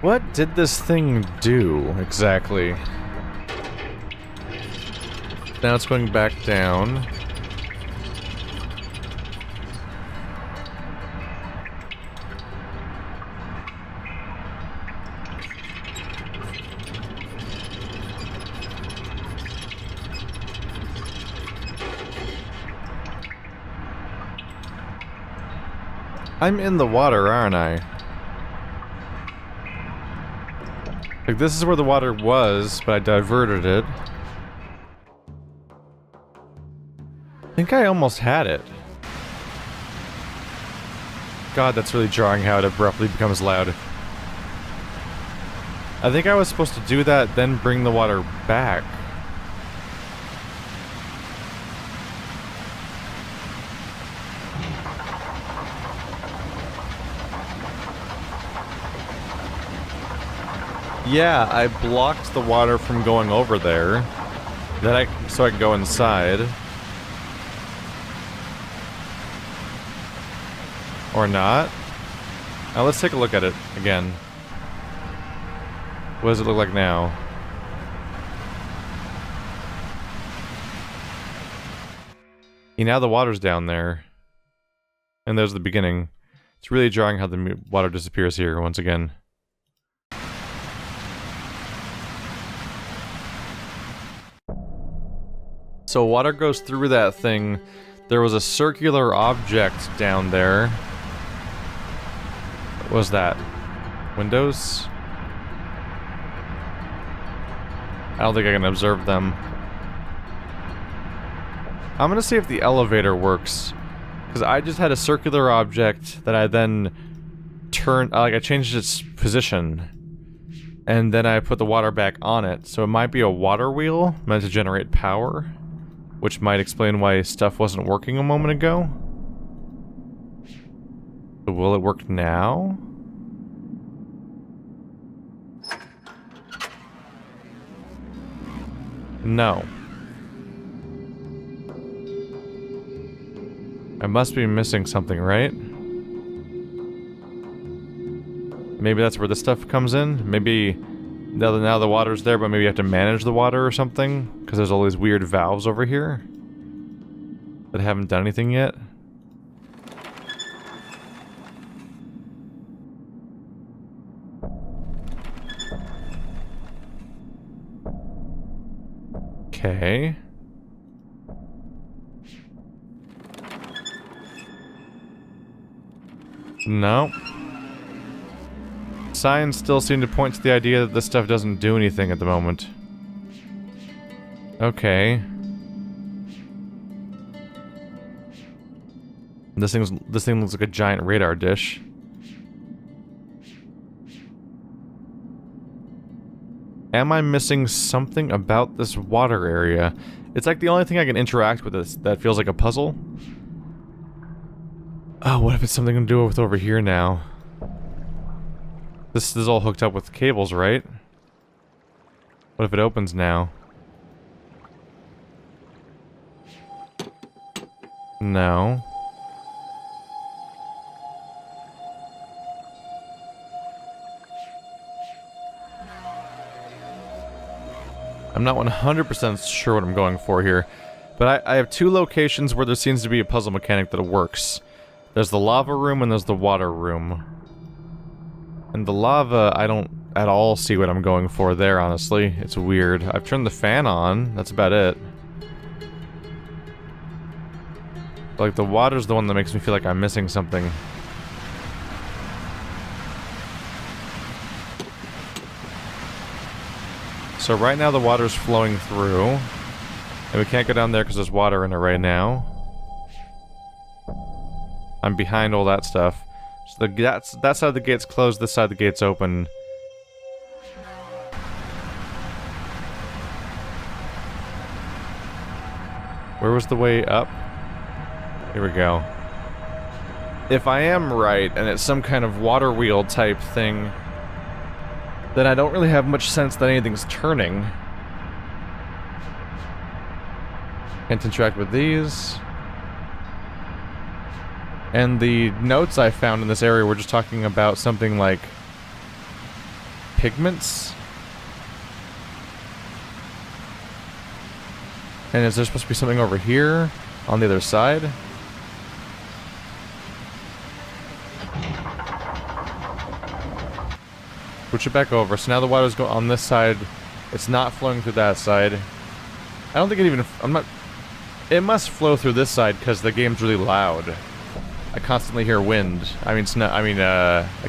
What did this thing do, exactly? Now it's going back down. I'm in the water, aren't I? Like, this is where the water was, but I diverted it. I think I almost had it. God, that's really jarring how it abruptly becomes loud. I think I was supposed to do that, then bring the water back. Yeah, I blocked the water from going over there. So I can go inside. Or not. Now let's take a look at it again. What does it look like now? Now the water's down there. And there's the beginning. It's really jarring how the water disappears here once again. So water goes through that thing. There was a circular object down there. What was that? Windows? I don't think I can observe them. I'm gonna see if the elevator works. Because I just had a circular object that I then turned... I changed its position. And then I put the water back on it. So it might be a water wheel meant to generate power. Which might explain why stuff wasn't working a moment ago. So will it work now? No. I must be missing something, right? Maybe that's where this stuff comes in? Maybe now the water's there, but maybe you have to manage the water or something? Because there's all these weird valves over here that haven't done anything yet. Okay. No. Signs still seem to point to the idea that this stuff doesn't do anything at the moment. Okay. This thing looks like a giant radar dish. Am I missing something about this water area? It's like the only thing I can interact with that feels like a puzzle. Oh, what if it's something to do with over here now? This is all hooked up with cables, right? What if it opens now? No. I'm not 100% sure what I'm going for here. But I have two locations where there seems to be a puzzle mechanic that works. There's the lava room and there's the water room. And the lava, I don't at all see what I'm going for there, honestly. It's weird. I've turned the fan on. That's about it. Like, the water's the one that makes me feel like I'm missing something. So right now the water's flowing through. And we can't go down there because there's water in it right now. I'm behind all that stuff. So that side of the gate's closed, this side of the gate's open. Where was the way up? Here we go. If I am right, and it's some kind of water wheel type thing, then I don't really have much sense that anything's turning. Can't interact with these. And the notes I found in this area were just talking about something like pigments? And is there supposed to be something over here on the other side? Switch it back over. So now the water's going on this side. It's not flowing through that side. I don't think it even... I'm not... It must flow through this side because the game's really loud. I constantly hear wind. I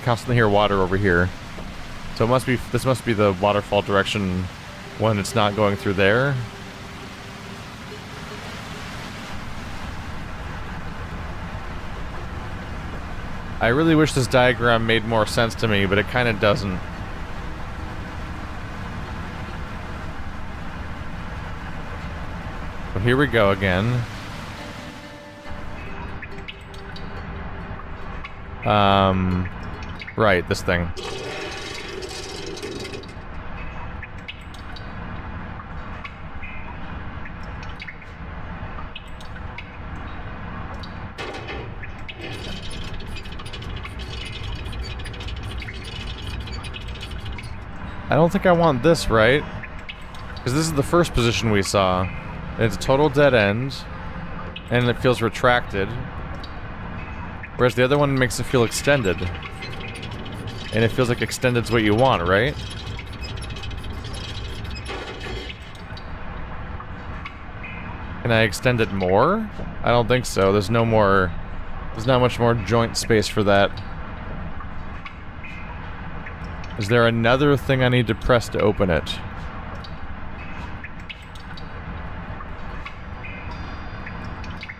constantly hear water over here. So it must be... This must be the waterfall direction when it's not going through there. I really wish this diagram made more sense to me, but it kind of doesn't. So here we go again. Right, this thing. I don't think I want this, right? Because this is the first position we saw. And it's a total dead end. And it feels retracted. Whereas the other one makes it feel extended. And it feels like extended's what you want, right? Can I extend it more? I don't think so. There's no more... There's not much more joint space for that. Is there another thing I need to press to open it?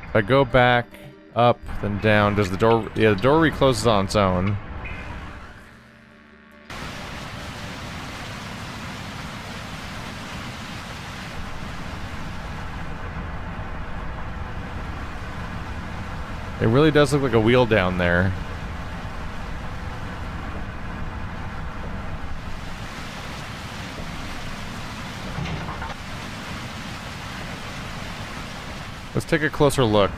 If I go back, up, then down, does the door... Yeah, the door recloses on its own. It really does look like a wheel down there. Let's take a closer look.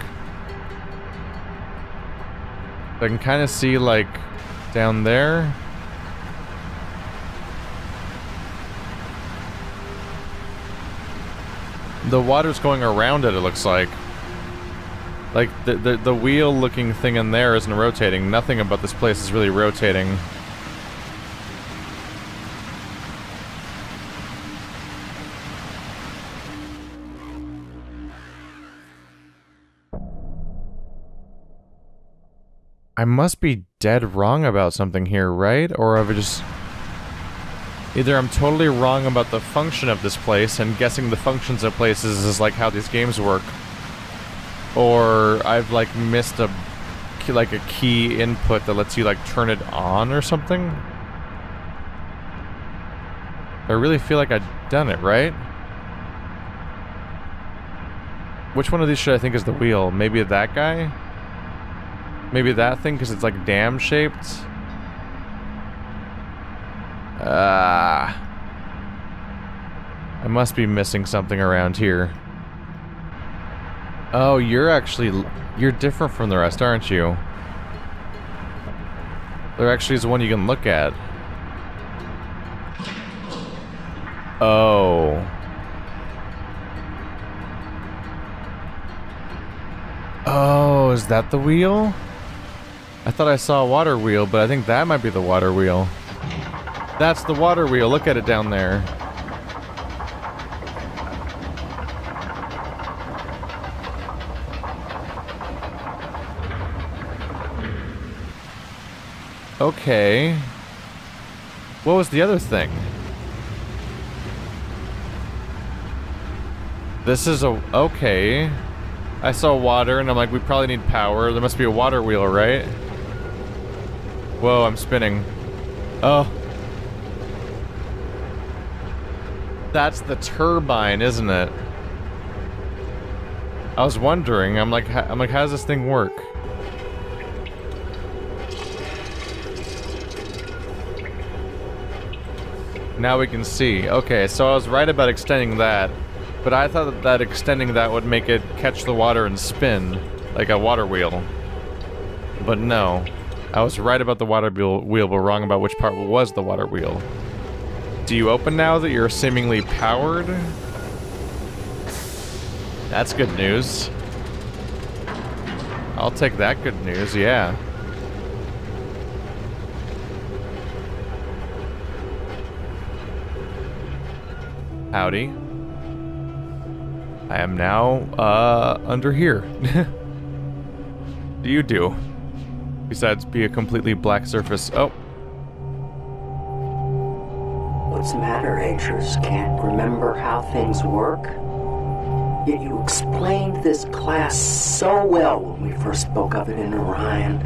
I can kind of see, like, down there. The water's going around it, it looks like. Like, the wheel-looking thing in there isn't rotating. Nothing about this place is really rotating. I must be dead wrong about something here, right? Or have I just... Either I'm totally wrong about the function of this place, and guessing the functions of places is like how these games work. Or I've, like, missed a key input that lets you, like, turn it on or something. I really feel like I've done it, right? Which one of these should I think is the wheel? Maybe that guy? Maybe that thing, because it's like dam-shaped? I must be missing something around here. Oh, you're different from the rest, aren't you? There actually is one you can look at. Oh. Oh, is that the wheel? I thought I saw a water wheel, but I think that might be the water wheel. That's the water wheel. Look at it down there. Okay. What was the other thing? This is a... Okay. I saw water, and I'm like, we probably need power. There must be a water wheel, right? Whoa, I'm spinning. Oh. That's the turbine, isn't it? I was wondering. I'm like, how does this thing work? Now we can see. Okay, so I was right about extending that. But I thought that extending that would make it catch the water and spin, like a water wheel. But no. I was right about the water wheel, but wrong about which part was the water wheel. Do you open now that you're seemingly powered? That's good news. I'll take that good news, yeah. Howdy. I am now, under here. What do you do? Besides be a completely black surface. Oh. What's the matter, Atrus? Can't remember how things work? Yet you explained this class so well when we first spoke of it in Orion.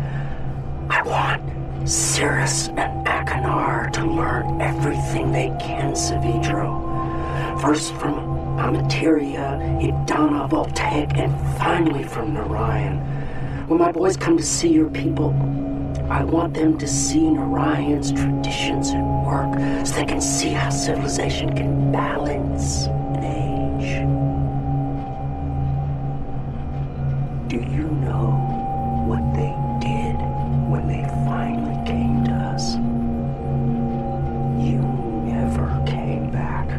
I want Cirrus and Akanar to learn everything they can, Savidro. First from Amateria, Idana, Voltaic, and finally from Narayan. When my boys come to see your people, I want them to see Narayan's traditions at work so they can see how civilization can balance an age. Do you know what they did when they finally came to us? You never came back.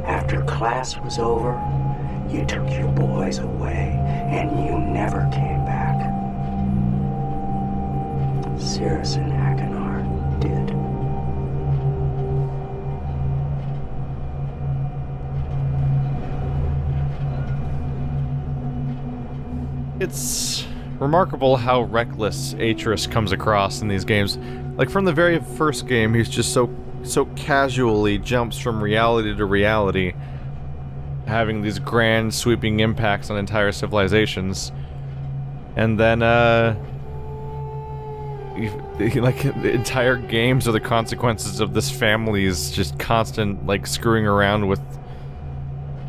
After class was over, you took your boys away and you never came back. Cirrus and Akanar did. It's remarkable how reckless Atrus comes across in these games. Like, from the very first game, he's just so casually jumps from reality to reality, having these grand sweeping impacts on entire civilizations. And then, like, the entire games are the consequences of this family's just constant, like, screwing around with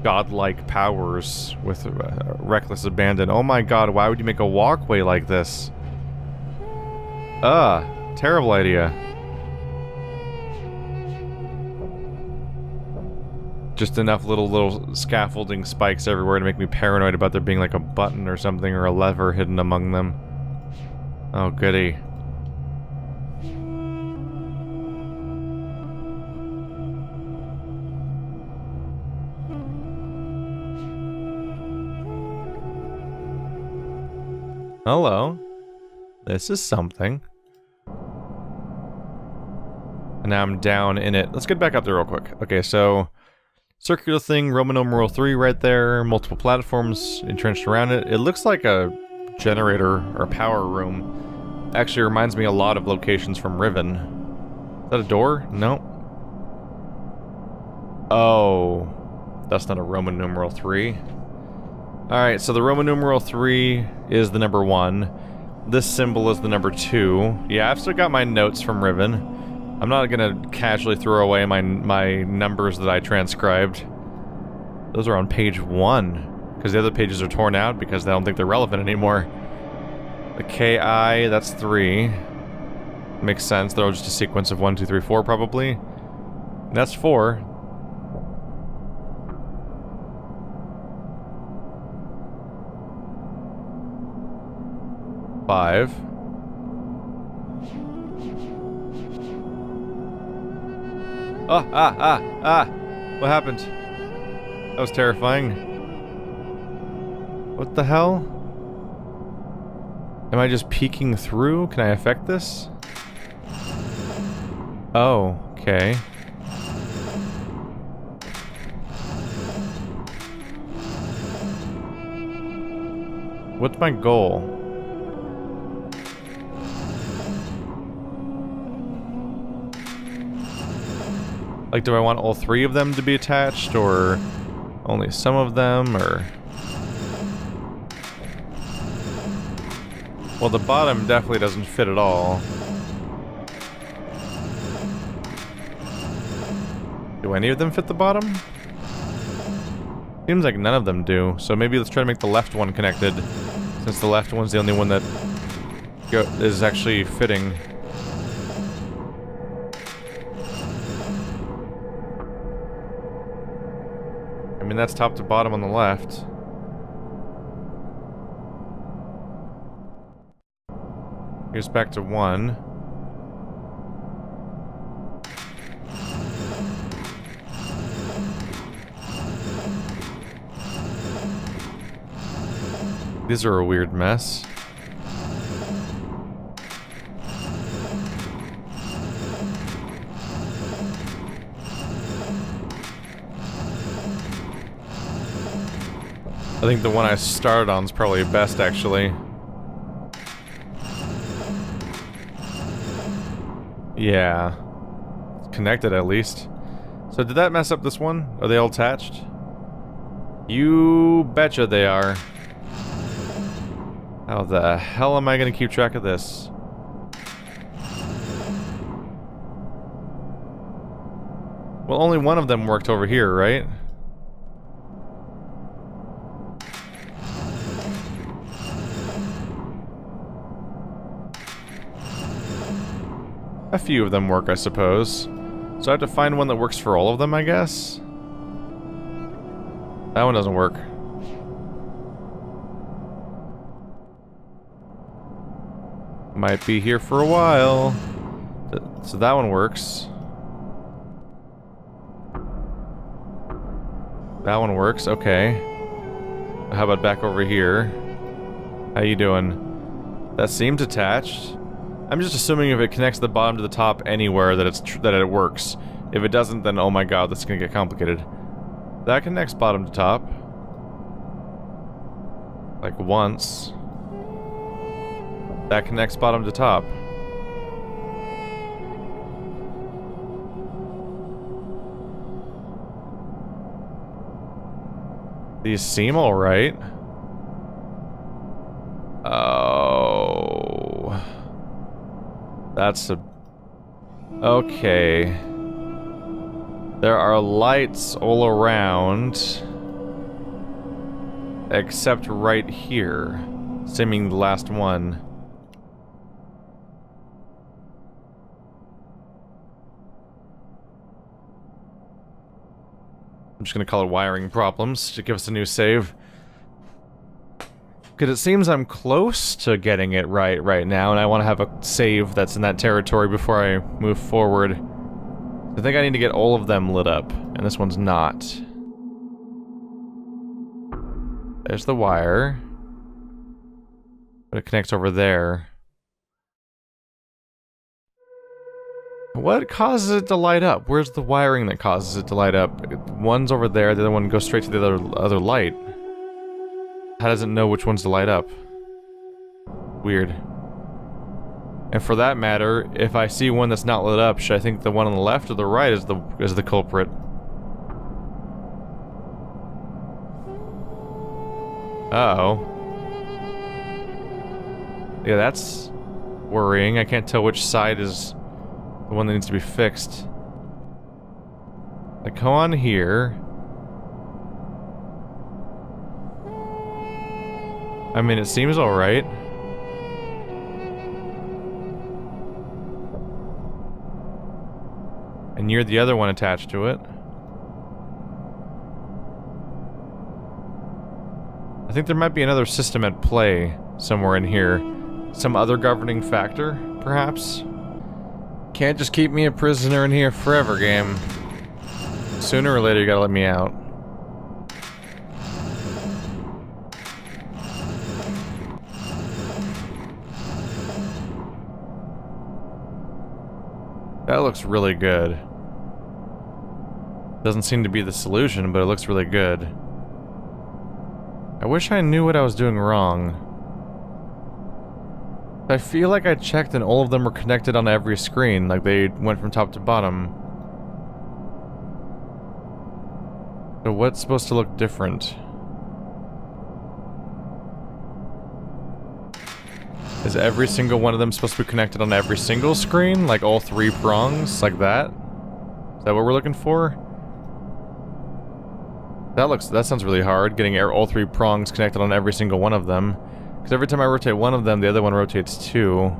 godlike powers with reckless abandon. Oh my god, why would you make a walkway like this? Terrible idea. Just enough little scaffolding spikes everywhere to make me paranoid about there being like a button or something or a lever hidden among them. Oh, goody. Hello. This is something. And now I'm down in it. Let's get back up there real quick. Okay, so circular thing, Roman numeral 3 right there, multiple platforms entrenched around it. It looks like a generator or power room. Actually reminds me a lot of locations from Riven. Is that a door? No. Oh, that's not a Roman numeral 3. Alright, so the Roman numeral 3 is the number 1. This symbol is the number 2. Yeah, I've still got my notes from Riven. I'm not gonna casually throw away my numbers that I transcribed. Those are on page 1, because the other pages are torn out because I don't think they're relevant anymore. The KI, that's 3. Makes sense, they're just a sequence of 1, 2, 3, 4 probably. And that's 4. Five. What happened? That was terrifying. What the hell? Am I just peeking through? Can I affect this? Oh, okay. What's my goal? Like, do I want all 3 of them to be attached, or only some of them, or... Well, the bottom definitely doesn't fit at all. Do any of them fit the bottom? Seems like none of them do, so maybe let's try to make the left one connected, since the left one's the only one that is actually fitting. I mean, that's top to bottom on the left. Here's back to 1. These are a weird mess. I think the one I started on is probably best, actually. Yeah. It's connected, at least. So did that mess up this one? Are they all attached? You betcha they are. How the hell am I gonna keep track of this? Well, only one of them worked over here, right? A few of them work, I suppose. So I have to find one that works for all of them, I guess? That one doesn't work. Might be here for a while. So that one works. That one works, okay. How about back over here? How you doing? That seems attached. I'm just assuming if it connects the bottom to the top anywhere that it works. If it doesn't, then oh my god, that's gonna get complicated. That connects bottom to top. Like once. That connects bottom to top. These seem alright. Oh. That's a... Okay. There are lights all around. Except right here. Seeming the last one. I'm just gonna call it wiring problems to give us a new save. Because it seems I'm close to getting it right now, and I want to have a save that's in that territory before I move forward. I think I need to get all of them lit up, and this one's not. There's the wire. But it connects over there. What causes it to light up? Where's the wiring that causes it to light up? One's over there, the other one goes straight to the other light. How does it know which ones to light up? Weird. And for that matter, if I see one that's not lit up, should I think the one on the left or the right is the culprit? Uh-oh. Yeah, that's worrying. I can't tell which side is the one that needs to be fixed. I come on here. I mean, it seems alright. And you're the other one attached to it. I think there might be another system at play somewhere in here. Some other governing factor, perhaps? Can't just keep me a prisoner in here forever, game. Sooner or later, you gotta let me out. That looks really good. Doesn't seem to be the solution, but it looks really good. I wish I knew what I was doing wrong. I feel like I checked and all of them were connected on every screen, like they went from top to bottom. So what's supposed to look different? Is every single one of them supposed to be connected on every single screen? Like all three prongs? Like that? Is that what we're looking for? That sounds really hard, getting all three prongs connected on every single one of them. Because every time I rotate one of them, the other one rotates too.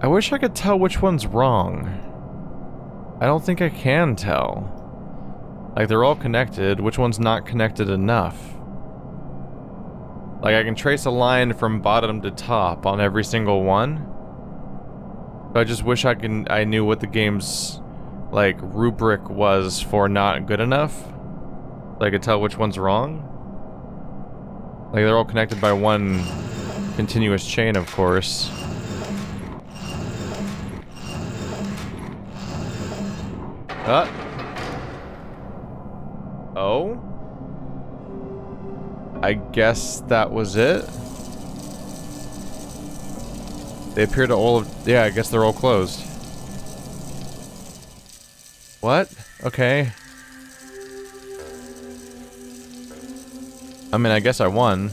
I wish I could tell which one's wrong. I don't think I can tell. Like, they're all connected, which one's not connected enough? Like, I can trace a line from bottom to top on every single one. But I just wish I knew what the game's, like, rubric was for not good enough. So I could tell which one's wrong. Like, they're all connected by one continuous chain, of course. Oh? I guess that was it? They appear to all have... Yeah, I guess they're all closed. What? Okay. I mean, I guess I won.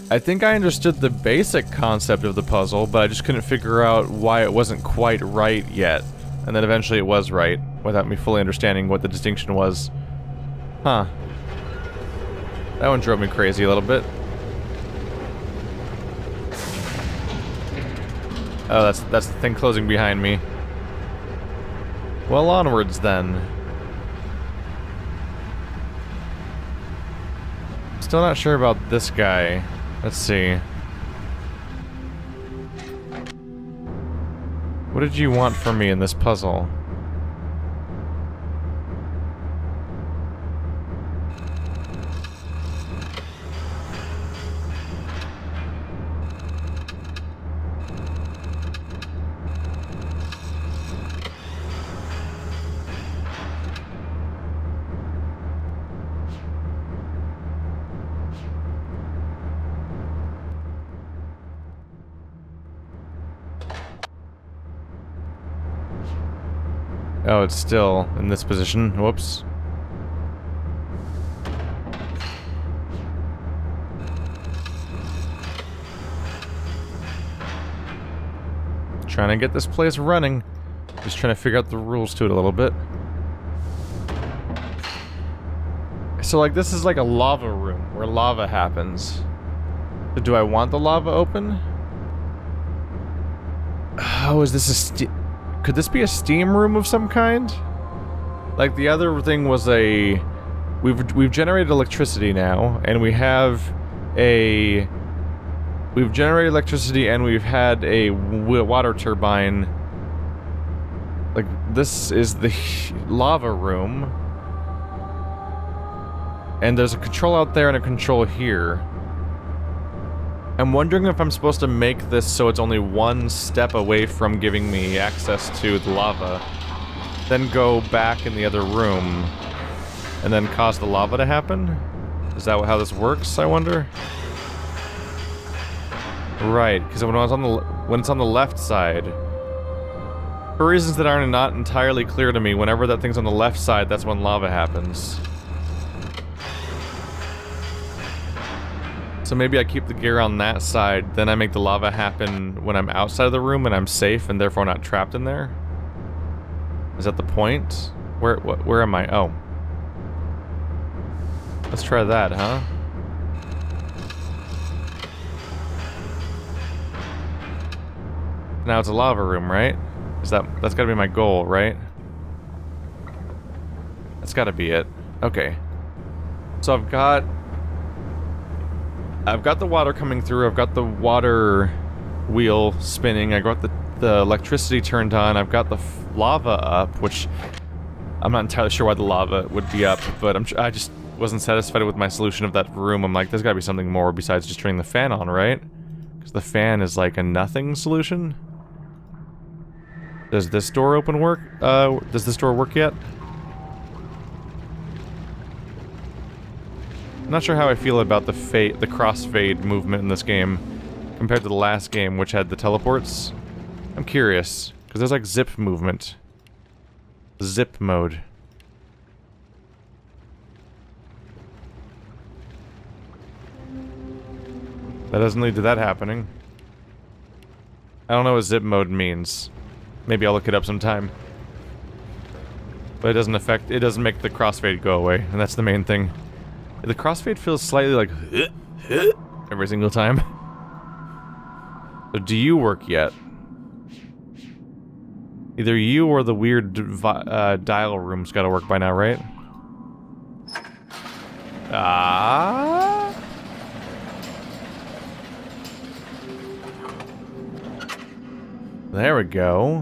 I think I understood the basic concept of the puzzle, but I just couldn't figure out why it wasn't quite right yet. And then eventually it was right, without me fully understanding what the distinction was. Huh. That one drove me crazy a little bit. Oh, that's the thing closing behind me. Well, onwards then. Still not sure about this guy. Let's see. What did you want from me in this puzzle? Oh, it's still in this position. Whoops. Trying to get this place running. Just trying to figure out the rules to it a little bit. So, like, this is like a lava room where lava happens. So do I want the lava open? Oh, is this a could this be a steam room of some kind? Like, the other thing was a... We've generated electricity now, and we have a... We've generated electricity and we've had a water turbine. Like, this is the lava room. And there's a control out there and a control here. I'm wondering if I'm supposed to make this so it's only one step away from giving me access to the lava, then go back in the other room, and then cause the lava to happen? Is that how this works, I wonder? Right, because when it's on the left side, for reasons that are not entirely clear to me, whenever that thing's on the left side, that's when lava happens. So maybe I keep the gear on that side, then I make the lava happen when I'm outside of the room and I'm safe and therefore not trapped in there? Is that the point? Where am I? Oh. Let's try that, huh? Now it's a lava room, right? That's gotta be my goal, right? That's gotta be it. Okay. So I've got the water coming through, I've got the water wheel spinning, I got the electricity turned on, I've got the lava up, which I'm not entirely sure why the lava would be up, but I just wasn't satisfied with my solution of that room. I'm like, there's gotta be something more besides just turning the fan on, right? Because the fan is like a nothing solution. Does this door work? Does this door work yet? I'm not sure how I feel about the crossfade movement in this game compared to the last game, which had the teleports. I'm curious, because there's like zip movement. Zip mode. That doesn't lead to that happening. I don't know what zip mode means. Maybe I'll look it up sometime. But it doesn't make the crossfade go away, and that's the main thing. The crossfade feels slightly like every single time. So do you work yet? Either you or the weird dial room's gotta work by now, right? Ah. There we go.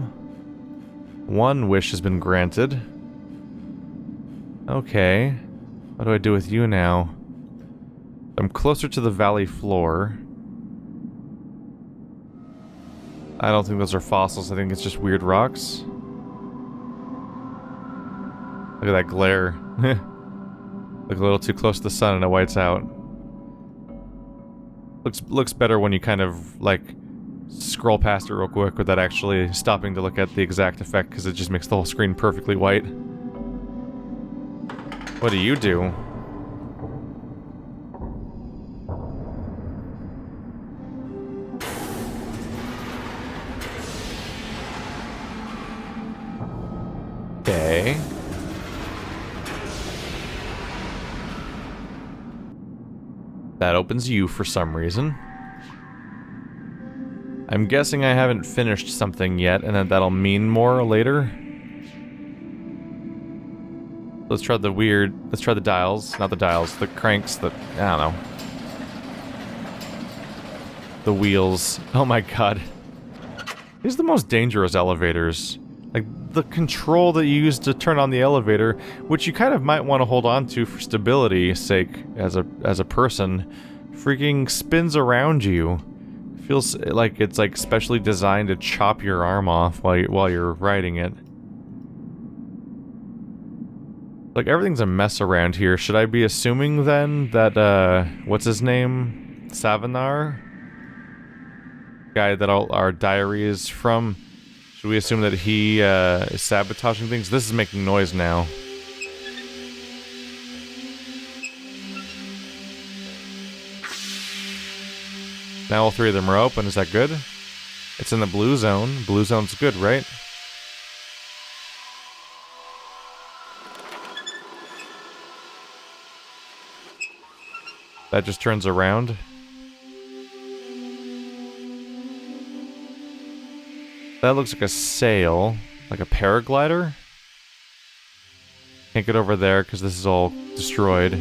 One wish has been granted. Okay. What do I do with you now? I'm closer to the valley floor. I don't think those are fossils. I think it's just weird rocks. Look at that glare. Look a little too close to the sun and it whites out. Looks better when you kind of, like, scroll past it real quick without actually stopping to look at the exact effect, because it just makes the whole screen perfectly white. What do you do? Okay. That opens you for some reason. I'm guessing I haven't finished something yet, and that'll mean more later. Let's try the dials. Not the dials, the cranks, I don't know. The wheels. Oh my god. These are the most dangerous elevators. Like, the control that you use to turn on the elevator, which you kind of might want to hold on to for stability's sake as a person, freaking spins around you. Feels like it's like specially designed to chop your arm off while you're riding it. Like, everything's a mess around here. Should I be assuming then that what's his name? Savinar? Guy that our diary is from. Should we assume that he is sabotaging things? This is making noise now. Now all three of them are open. Is that good? It's in the blue zone. Blue zone's good, right? That just turns around. That looks like a sail. Like a paraglider? Can't get over there because this is all destroyed.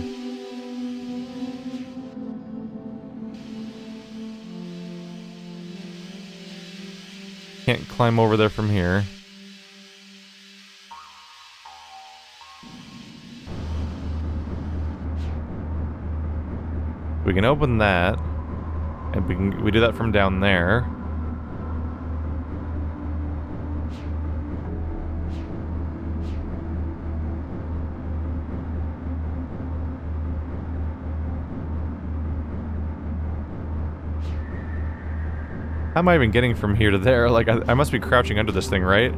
Can't climb over there from here. We can open that. And we do that from down there. How am I even getting from here to there? Like, I must be crouching under this thing, right?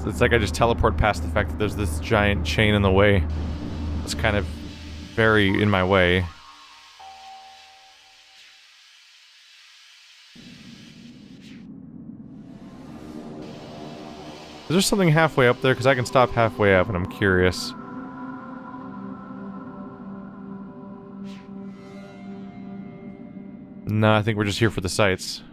It's like I just teleport past the fact that there's this giant chain in the way. It's kind of very in my way. Is there something halfway up there? Because I can stop halfway up and I'm curious. No, I think we're just here for the sights.